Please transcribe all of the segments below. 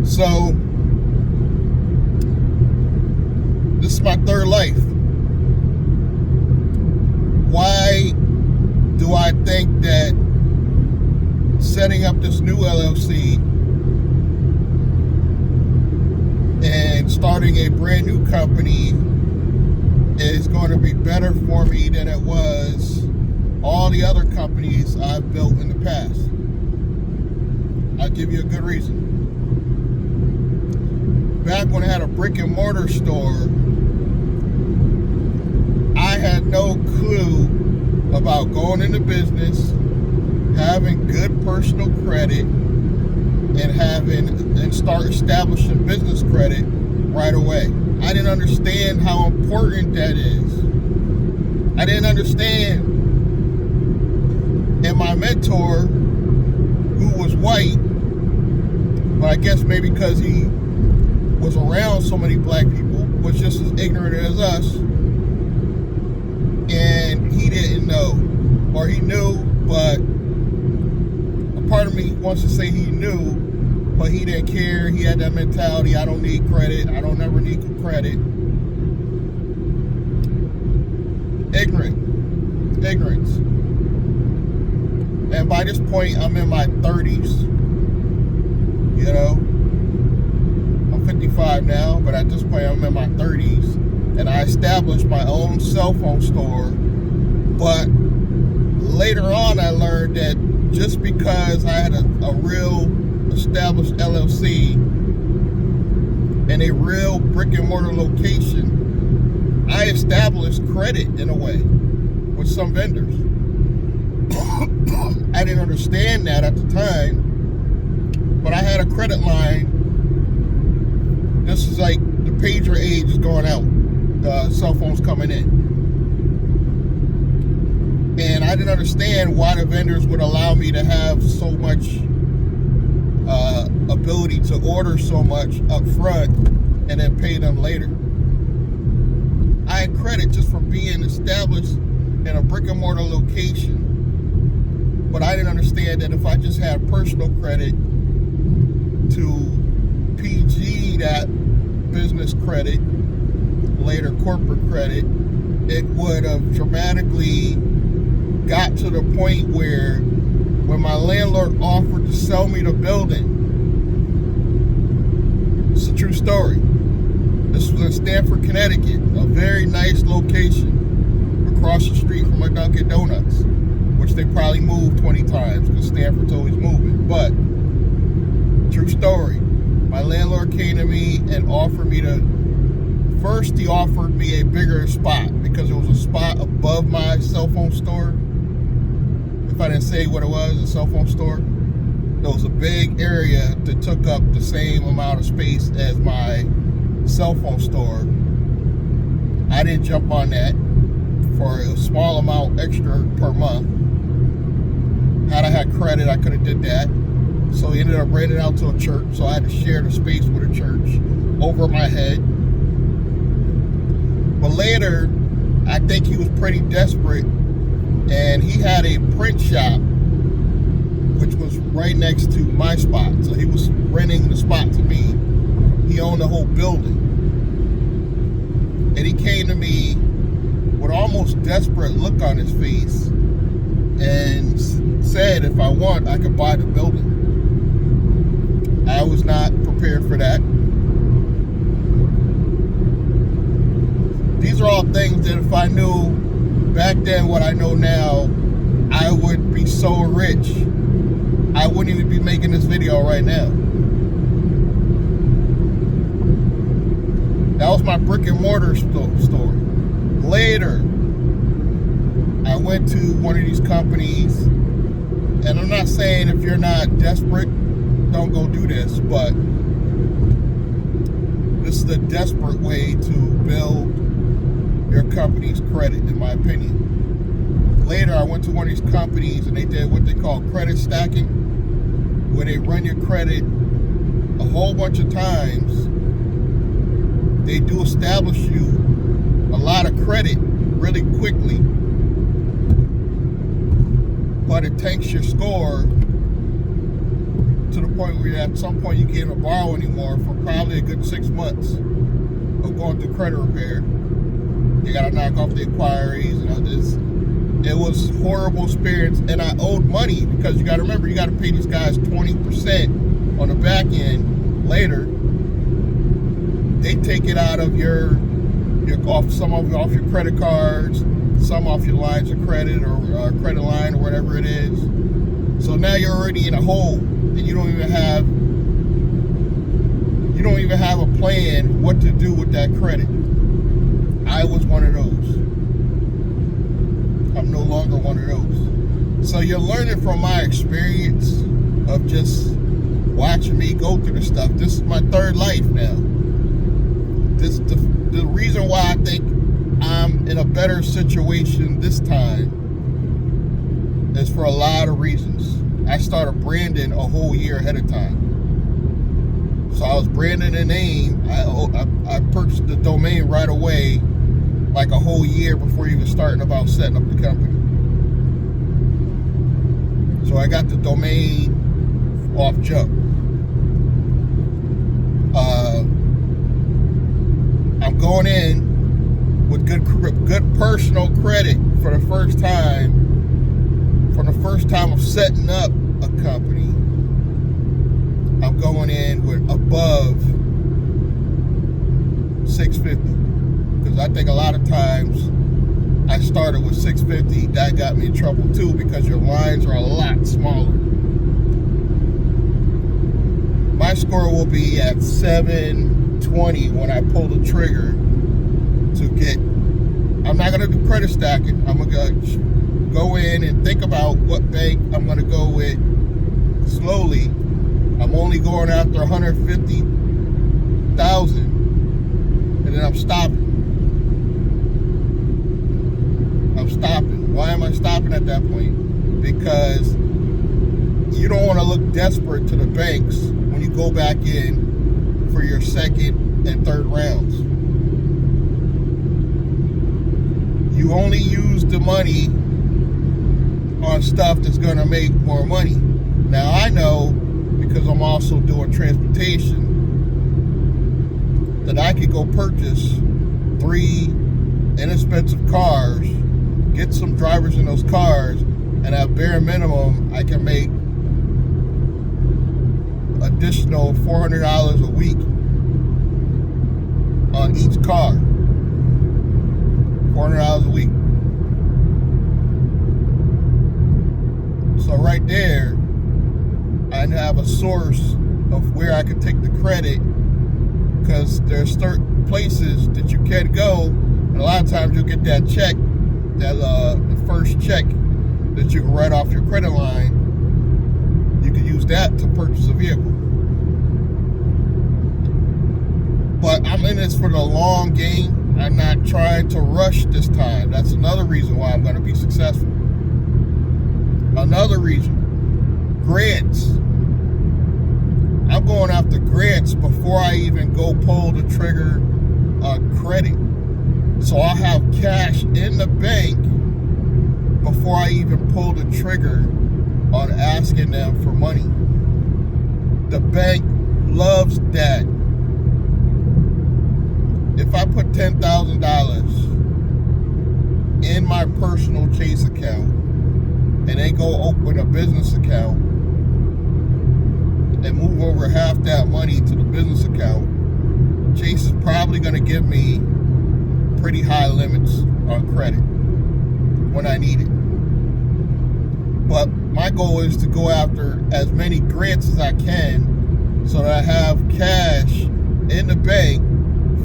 So this is my third life. Why do I think that setting up this new LLC and starting a brand new company is going to be better for me than it was all the other companies I've built in the past? I'll give you a good reason. Back when I had a brick and mortar store, I had no clue about going into business, having good personal credit, and start establishing business credit right away. I didn't understand how important that is. I didn't understand. And my mentor, who was white, but I guess maybe because he was around so many black people, was just as ignorant as us. And he didn't know, or he knew, but a part of me wants to say he knew, but he didn't care. He had that mentality, I don't need credit, I don't ever need credit. Ignorance. And by this point, I'm in my 30s, you know. I'm 55 now, but at this point, I'm in my 30s. And I established my own cell phone store. But later on, I learned that just because I had a real established LLC and a real brick and mortar location, I established credit in a way with some vendors. I didn't understand that at the time, but I had a credit line. This is like the pager age is going out. Cell phones coming in. And I didn't understand why the vendors would allow me to have so much ability to order so much up front and then pay them later. I had credit just for being established in a brick and mortar location. But I didn't understand that if I just had personal credit to PG that business credit, later corporate credit, it would have dramatically got to the point where when my landlord offered to sell me the building, it's a true story. This was in Stamford, Connecticut, a very nice location across the street from a Dunkin' Donuts, which they probably moved 20 times because Stamford's always moving. But true story. My landlord came to me and offered me first he offered me a bigger spot because it was a spot above my cell phone store. If I didn't say what it was, a cell phone store. There was a big area that took up the same amount of space as my cell phone store. I didn't jump on that for a small amount extra per month. Had I had credit, I could have did that. So he ended up renting it out to a church. So I had to share the space with a church over my head. But later, I think he was pretty desperate. And he had a print shop, which was right next to my spot. So he was renting the spot to me. He owned the whole building. And he came to me with almost desperate look on his face and said if I want, I could buy the building. I was not prepared for that. These are all things that if I knew back then what I know now, I would be so rich. I wouldn't even be making this video right now. That was my brick and mortar story. Later, I went to one of these companies, and I'm not saying if you're not desperate, don't go do this, but this is the desperate way to build your company's credit, in my opinion. Later, I went to one of these companies, and they did what they call credit stacking, where they run your credit a whole bunch of times. They do establish you a lot of credit really quickly, but it tanks your score to the point where at some point you can't even borrow anymore for probably a good 6 months of going through credit repair. You gotta knock off the inquiries and all this. It was a horrible experience, and I owed money because you gotta remember, you gotta pay these guys 20% on the back end later. They take it out of your some of it off your credit cards, some off your lines of credit or credit line or whatever it is. So now you're already in a hole, and you don't even have a plan what to do with that credit. I was one of those. I'm no longer one of those. So you're learning from my experience of just watching me go through the stuff. This is my third life now. The reason why I think I'm in a better situation this time is for a lot of reasons. I started branding a whole year ahead of time. So I was branding a name. I purchased the domain right away, like a whole year before even starting about setting up the company. So I got the domain off jump. I'm going in with good personal credit for the first time. From the first time of setting up a company, I'm going in with above 650. Because I think a lot of times I started with 650. That got me in trouble too, because your lines are a lot smaller. My score will be at 720 when I pull the trigger to get. I'm not gonna do credit stacking. I'm gonna go in and think about what bank I'm gonna go with slowly. I'm only going after 150,000, and then I'm stopping. Why am I stopping at that point? Because you don't want to look desperate to the banks when you go back in for your second and third rounds. You only use the money on stuff that's going to make more money. Now I know, because I'm also doing transportation, that I could go purchase 3 inexpensive cars, get some drivers in those cars, and at bare minimum I can make additional $400 a week on each car. $400 a week. So right there, I have a source of where I can take the credit, because there's certain places that you can go, and a lot of times you'll get that check, that the first check that you can write off your credit line. You can use that to purchase a vehicle. But I'm in this for the long game. I'm not trying to rush this time. That's another reason why I'm going to be successful. Another reason, grants. I'm going after grants before I even go pull the trigger on credit. So I'll have cash in the bank before I even pull the trigger on asking them for money. The bank loves that. If I put $10,000 in my personal Chase account and then go open a business account and move over half that money to the business account, Chase is probably going to give me pretty high limits on credit when I need it. But my goal is to go after as many grants as I can so that I have cash in the bank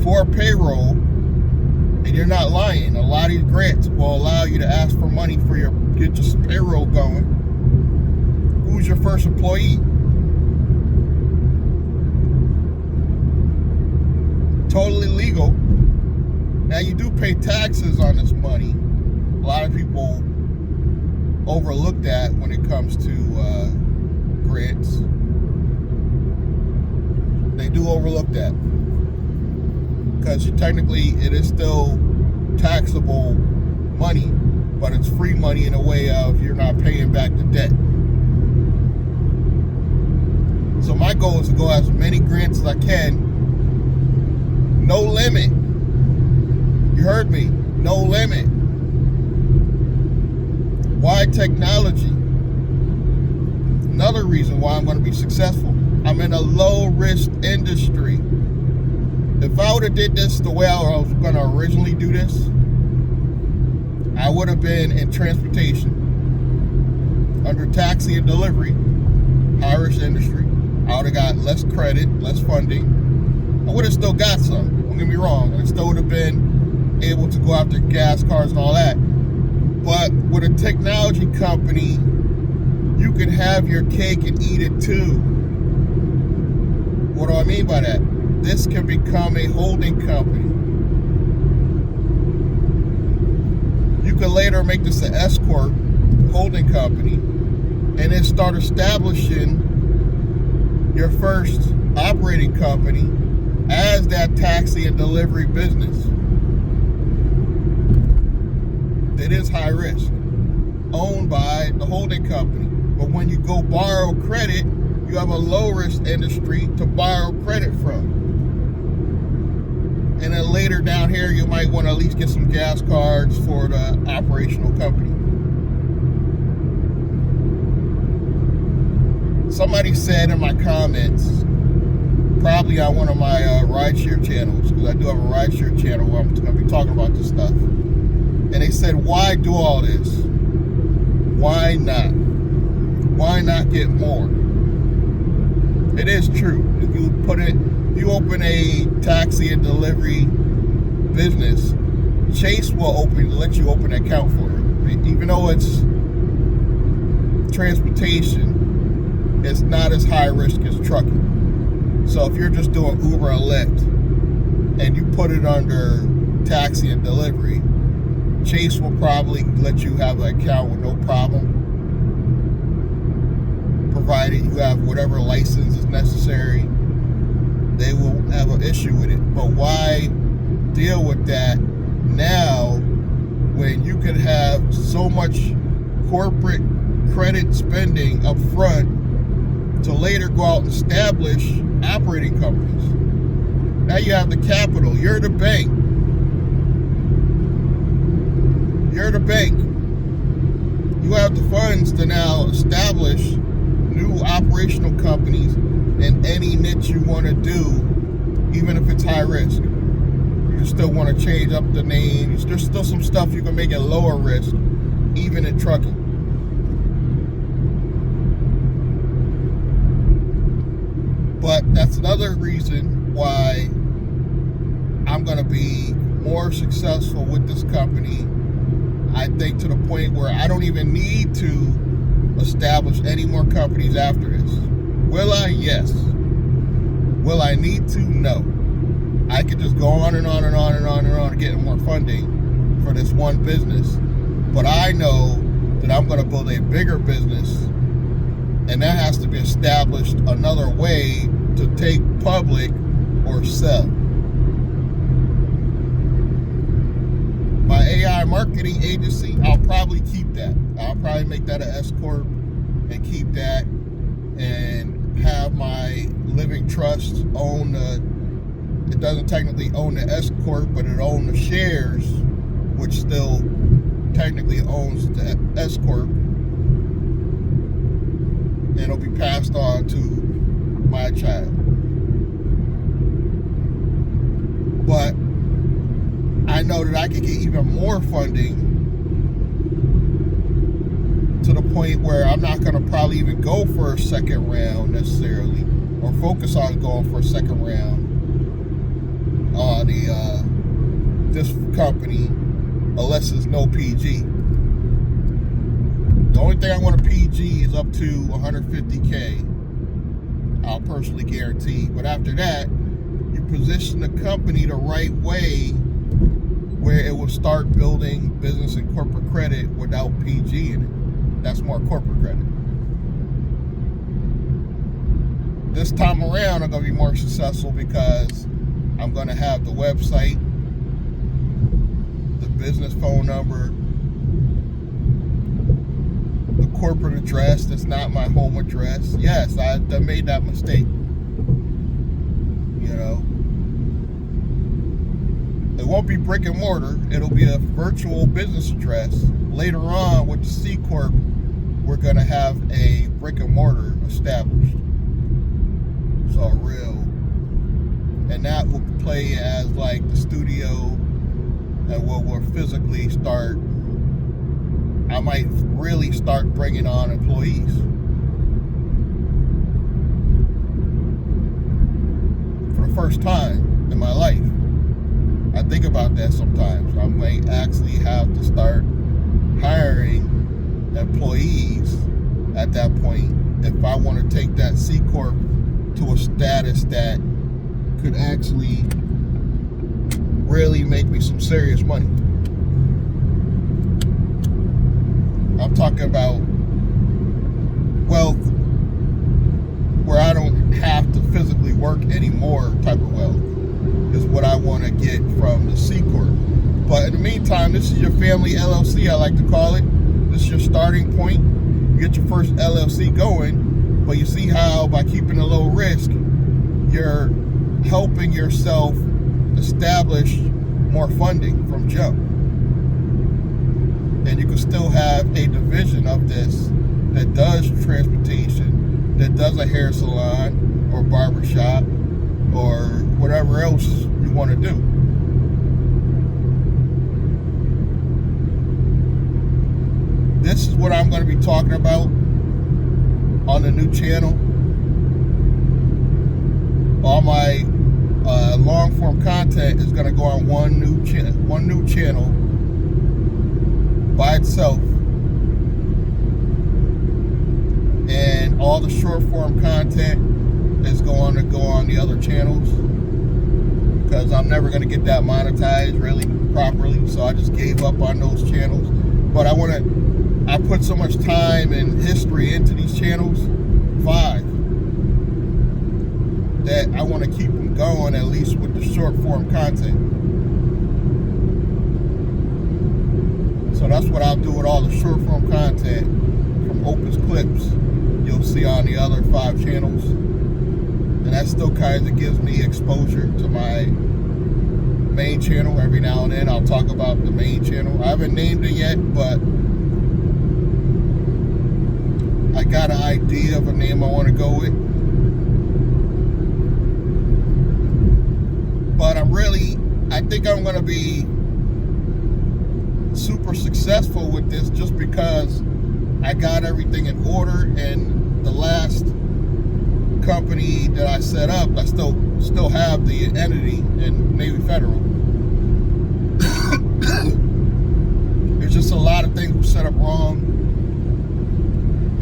for payroll. And you're not lying. A lot of these grants will allow you to ask for money for get your payroll going. Who's your first employee? Totally legal. Now you do pay taxes on this money. A lot of people overlook that when it comes to grants. They do overlook that, because technically it is still taxable money, but it's free money in a way of you're not paying back the debt. So my goal is to go as many grants as I can. No limit. You heard me. No limit. Why technology? Another reason why I'm going to be successful. I'm in a low-risk industry. If I would have did this the way I was going to originally do this, I would have been in transportation, under taxi and delivery, high-risk industry. I would have got less credit, less funding. I would have still got some. Don't get me wrong. I still would have been able to go after gas cars and all that. But with a technology company, you can have your cake and eat it too. What do I mean by that? This can become a holding company. You can later make this an S Corp holding company and then start establishing your first operating company as that taxi and delivery business. It is high risk, owned by the holding company. But when you go borrow credit, you have a low risk industry to borrow credit from. And then later down here, you might want to at least get some gas cards for the operational company. Somebody said in my comments, probably on one of my rideshare channels, because I do have a rideshare channel where I'm going to be talking about this stuff. And they said, why do all this? Why not? Why not get more? It is true. If you open a taxi and delivery business, Chase will let you open an account for it. Even though it's transportation, it's not as high risk as trucking. So if you're just doing Uber and Lyft and you put it under taxi and delivery, Chase will probably let you have an account with no problem, provided you have whatever license is necessary. They will have an issue with it. But why deal with that now when you can have so much corporate credit spending up front to later go out and establish operating companies? Now you have the capital. You're the bank. You're the bank. You have the funds to now establish new operational companies in any niche you want to do, even if it's high risk. You still want to change up the name. There's still some stuff you can make it lower risk, even in trucking. But that's another reason why I'm going to be more successful with this company. I think to the point where I don't even need to establish any more companies after this. Will I? Yes. Will I need to? No. I could just go on and on and on and on and on getting more funding for this one business. But I know that I'm going to build a bigger business, and that has to be established another way to take public or sell. My AI marketing agency, I'll probably keep that. I'll probably make that an S Corp and keep that, and have my living trust own it doesn't technically own the S Corp, but it owns the shares, which still technically owns the S Corp, and it'll be passed on to my child. But I know that I could get even more funding to the point where I'm not going to probably even go for a second round necessarily, or focus on going for a second round on this company unless it's no PG. The only thing I want to PG is up to $150K. I'll personally guarantee. But after that, you position the company the right way where it will start building business and corporate credit without PG in it. That's more corporate credit. This time around, I'm going to be more successful because I'm going to have the website, the business phone number, the corporate address that's not my home address. Yes, I made that mistake. You know, it won't be brick and mortar. It'll be a virtual business address. Later on with the C Corp, we're going to have a brick and mortar established. So real. And that will play as like the studio and where we'll physically start. I might really start bringing on employees. For the first time in my life. I think about that sometimes. I might actually have to start hiring employees at that point if I want to take that C Corp to a status that could actually really make me some serious money. I'm talking about wealth where I don't have to physically work anymore type of wealth is what I want to get from the C Corp. But in the meantime, this is your family LLC, I like to call it. This is your starting point. You get your first LLC going, but you see how by keeping a low risk, you're helping yourself establish more funding from jump. And you can still have a division of this that does transportation, that does a hair salon or barbershop or whatever else you want to do. This is what I'm going to be talking about on the new channel. All my long form content is going to go on one new channel by itself, and all the short form content is going to go on the other channels because I'm never going to get that monetized really properly, so I just gave up on those channels. But I put so much time and history into these channels, 5, that I want to keep them going, at least with the short form content. So that's what I'll do with all the short form content from Opus Clips you'll see on the other 5 channels. And that still kind of gives me exposure to my main channel. Every now and then I'll talk about the main channel. I haven't named it yet, but I got an idea of a name I want to go with. But I think I'm going to be super successful with this just because I got everything in order, and the last company that I set up, I still have the entity in Navy Federal. There's just a lot of things were set up wrong.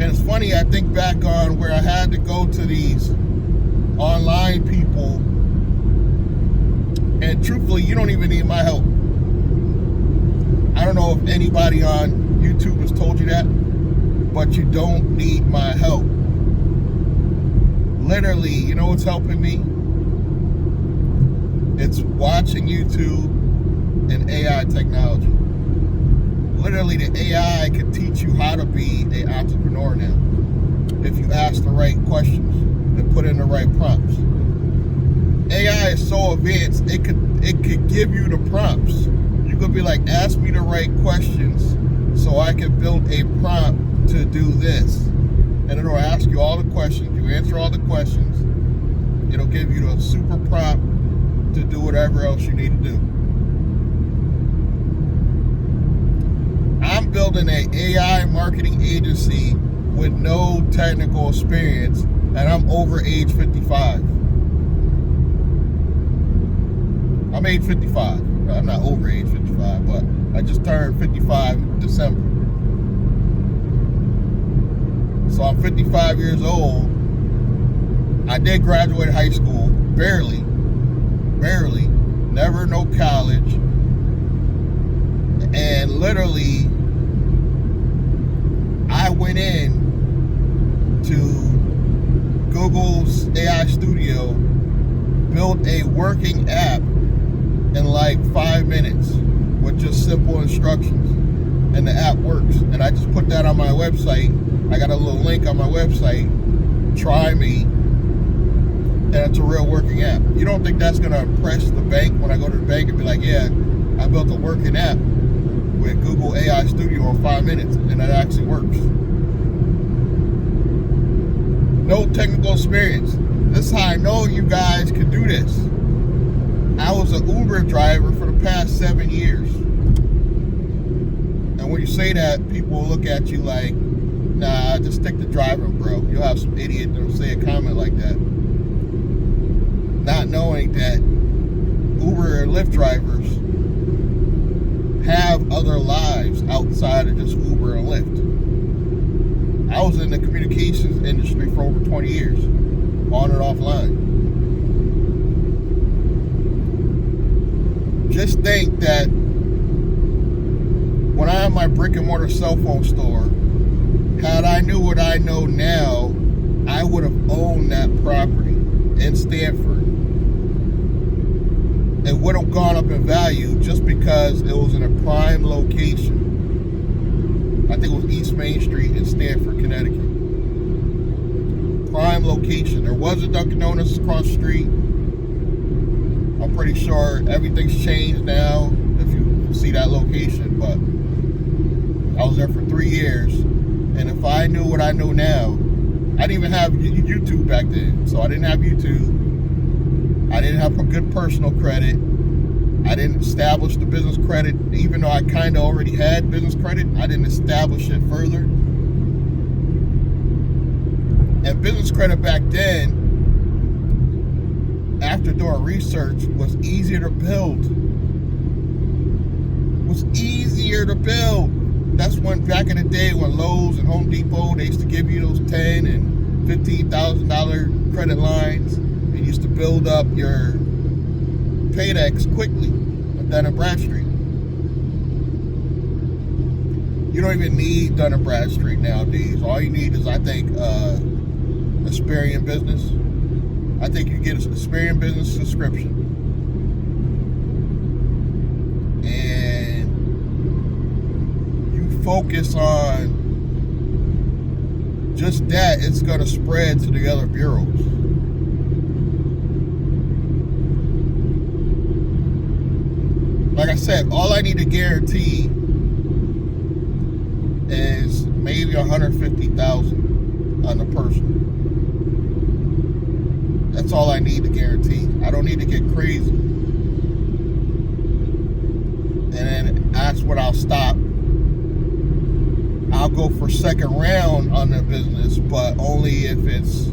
And it's funny, I think back on where I had to go to these online people, and truthfully, you don't even need my help. I don't know if anybody on YouTube has told you that, but you don't need my help. Literally, you know what's helping me? It's watching YouTube and AI technology. Literally, the AI can teach you how to be an entrepreneur now if you ask the right questions and put in the right prompts. AI is so advanced, it could give you the prompts. You could be like, ask me the right questions so I can build a prompt to do this. And it'll ask you all the questions. You answer all the questions. It'll give you the super prompt to do whatever else you need to do. I'm building an AI marketing agency with no technical experience, and I'm over age 55. I'm age 55. I'm not over age 55, but I just turned 55 in December. So I'm 55 years old. I did graduate high school, barely, never no college. And literally, I went in to Google's AI Studio, built a working app in like 5 minutes with just simple instructions. and the app works. And I just put that on my website. I got a little link on my website. Try me. And it's a real working app. You don't think that's going to impress the bank when I go to the bank and be like, yeah, I built a working app with Google AI Studio in 5 minutes, and it actually works. No technical experience. This is how I know you guys can do this. I was an Uber driver for the past 7 years. And when you say that, people will look at you like, nah, just stick to driving, bro. You'll have some idiot that'll say a comment like that. Not knowing that Uber or Lyft drivers have other lives outside of just Uber and Lyft. I was in the communications industry for over 20 years, on and offline. Just think that when I had my brick and mortar cell phone store, had I knew what I know now, I would have owned that property in Stanford. It would have gone up in value just because it was in a prime location. I think it was East Main Street in Stanford, Connecticut. Prime location. There was a Dunkin' Donuts across the street. I'm pretty sure everything's changed now if you see that location, but I was there for 3 years, and if I knew what I know now, I didn't even have YouTube back then, so I didn't have YouTube. I didn't have a good personal credit. I didn't establish the business credit, even though I kind of already had business credit. I didn't establish it further. And business credit back then, after doing research, was easier to build. That's when, back in the day, when Lowe's and Home Depot, they used to give you those $10,000 and $15,000 credit lines, and used to build up your paydex quickly with Dun & Bradstreet. You don't even need Dun & Bradstreet nowadays. All you need is, I think, Experian Business. I think you get an Experian Business subscription. And you focus on just that, it's going to spread to the other bureaus. Like I said, all I need to guarantee is maybe $150,000 on the person. That's all I need to guarantee. I don't need to get crazy. And then that's when I'll stop. I'll go for second round on the business, but only if it's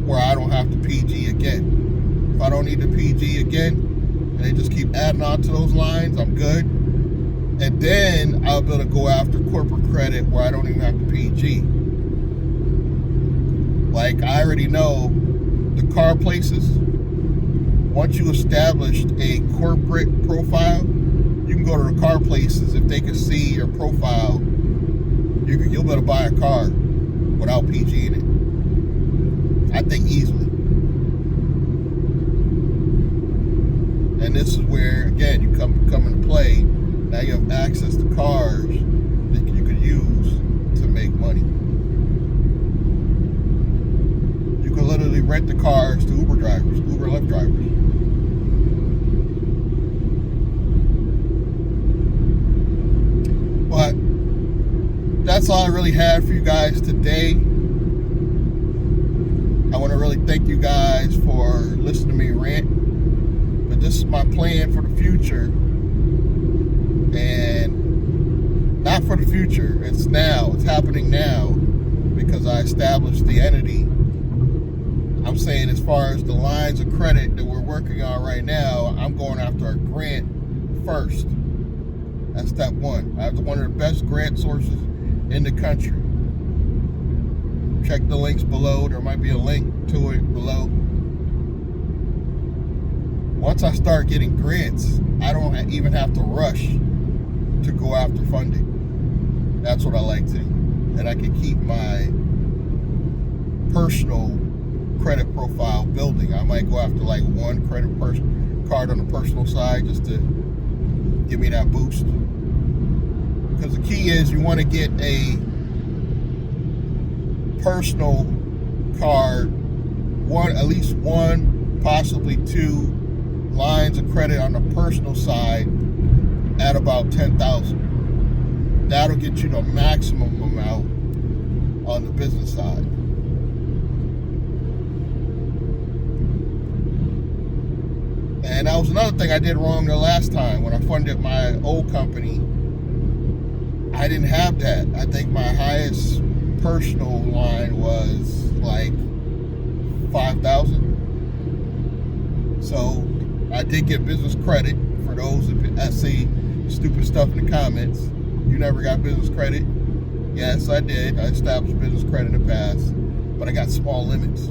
where I don't have to PG again. If I don't need to PG again, and they just keep adding on to those lines, I'm good. And then I'll be able to go after corporate credit where I don't even have to PG. Like, I already know the car places, once you established a corporate profile, you can go to the car places. If they can see your profile, you'll be able to buy a car without PGing it. I think easily. And this is where, again, you come into play. Now you have access to cars that you could use to make money. You can literally rent the cars to Uber drivers, Uber Lyft drivers. But that's all I really had for you guys today. I want to really thank you guys for listening to me rant. But this is my plan for the future. And not for the future. It's now. It's happening now because I established the entity. I'm saying as far as the lines of credit that we're working on right now, I'm going after a grant first. That's step one. I have one of the best grant sources in the country. Check the links below. There might be a link to it below. Once I start getting grants, I don't even have to rush to go after funding. That's what I like to do. And I can keep my personal credit profile building. I might go after like one credit card on the personal side just to give me that boost. Because the key is you want to get a personal card, at least one, possibly two lines of credit on the personal side at about $10,000. That'll get you the maximum amount on the business side. And that was another thing I did wrong the last time when I funded my old company. I didn't have that. I think my highest personal line was like $5,000. So I did get business credit. For those that say stupid stuff in the comments, you never got business credit. Yes, I did. I established business credit in the past, but I got small limits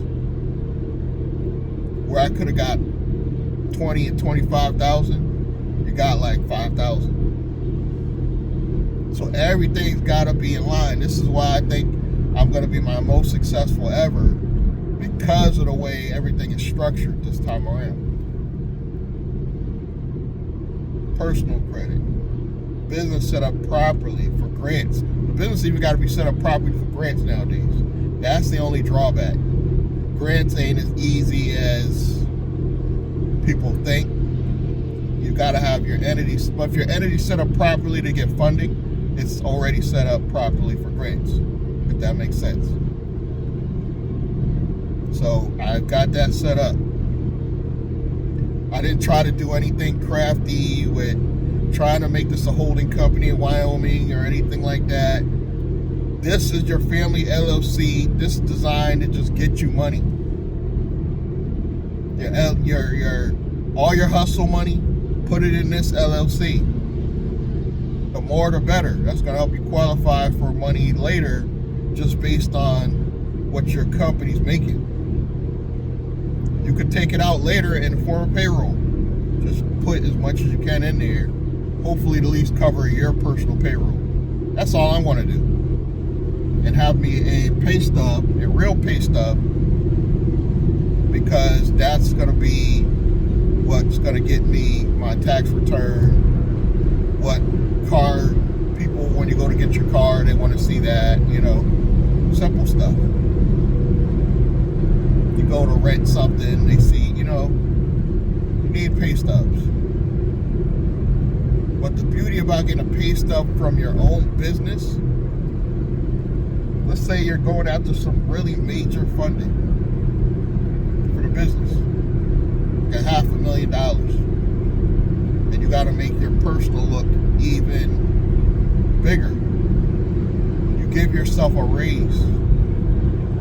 where I could have got 20 and 25,000. You got like 5,000. So everything's got to be in line. This is why I think I'm going to be my most successful ever, because of the way everything is structured this time around. Personal credit, business set up properly for grants. The business even got to be set up properly for grants nowadays. That's the only drawback. Grants ain't as easy as people think. You got to have your entities, but if your entity's set up properly to get funding, it's already set up properly for grants, if that makes sense. So I've got that set up. I didn't try to do anything crafty with trying to make this a holding company in Wyoming or anything like that. This is your family LLC. This is designed to just get you money. Your all your hustle money, put it in this LLC. The more the better. That's going to help you qualify for money later, just based on what your company's making. You could take it out later in the form of payroll. Just put as much as you can in there. Hopefully to at least cover your personal payroll. That's all I want to do. And have me a pay stub, a real pay stub, because that's going to be what's going to get me my tax return. What card people, when you go to get your car, they want to see that, simple stuff. You go to rent something, they see, you need pay stubs. But the beauty about getting a pay stub from your own business, let's say you're going after some really major funding for the business, like $500,000, and you got to make your personal look even bigger. You give yourself a raise.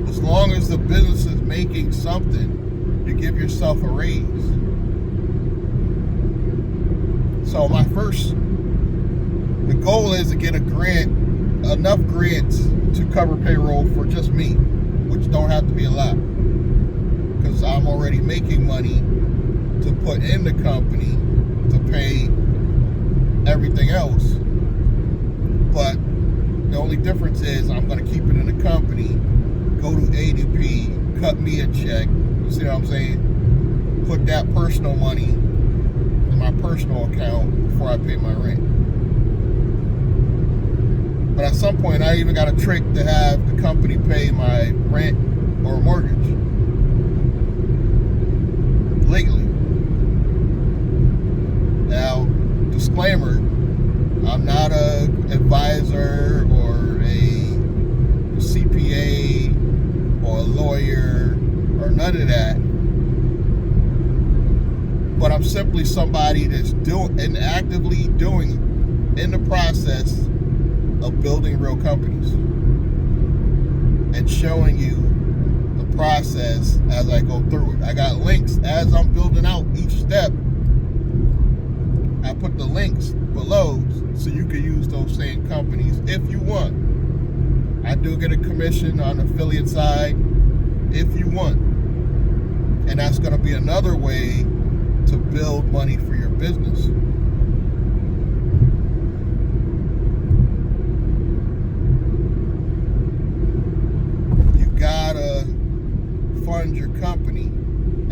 As long as the business is making something, you give yourself a raise. So the goal is to get enough grants to cover payroll for just me, which don't have to be a lot, because I'm already making money to put in the company to pay everything else. But the only difference is I'm going to keep it in the company, go to ADP, cut me a check, you see what I'm saying? Put that personal money in my personal account before I pay my rent. But at some point, I even got a trick to have the company pay my rent or mortgage legally. Now, disclaimer, I'm not an advisor or a CPA or a lawyer or none of that. But I'm simply somebody that's actively doing in the process of building real companies and showing you the process as I go through it. I got links as I'm building out each step. I put the links below so you can use those same companies if you want. I do get a commission on the affiliate side if you want. And that's going to be another way to build money for your business. You gotta fund your company,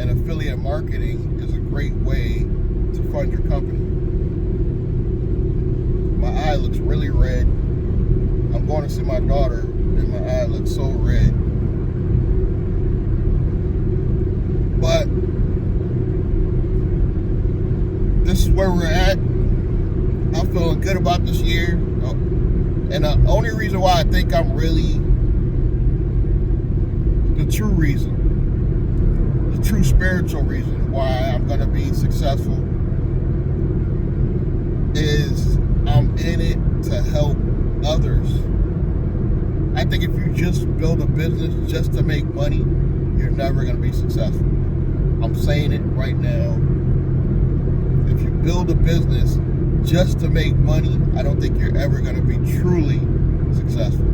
and affiliate marketing is a great way to fund your company. My eye looks really red. I'm going to see my daughter, and my eye looks so red. But this is where we're at. I'm feeling good about this year. And the only reason why I think I'm really, the true reason, the true spiritual reason why I'm going to be successful is I'm in it to help others. I think if you just build a business just to make money, you're never going to be successful. I'm saying it right now. If you build a business just to make money, I don't think you're ever going to be truly successful.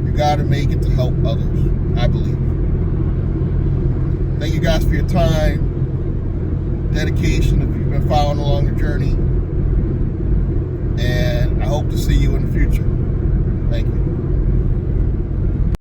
You got to make it to help others, I believe. Thank you guys for your time, dedication, if you've been following along the journey. And I hope to see you in the future. Thank you.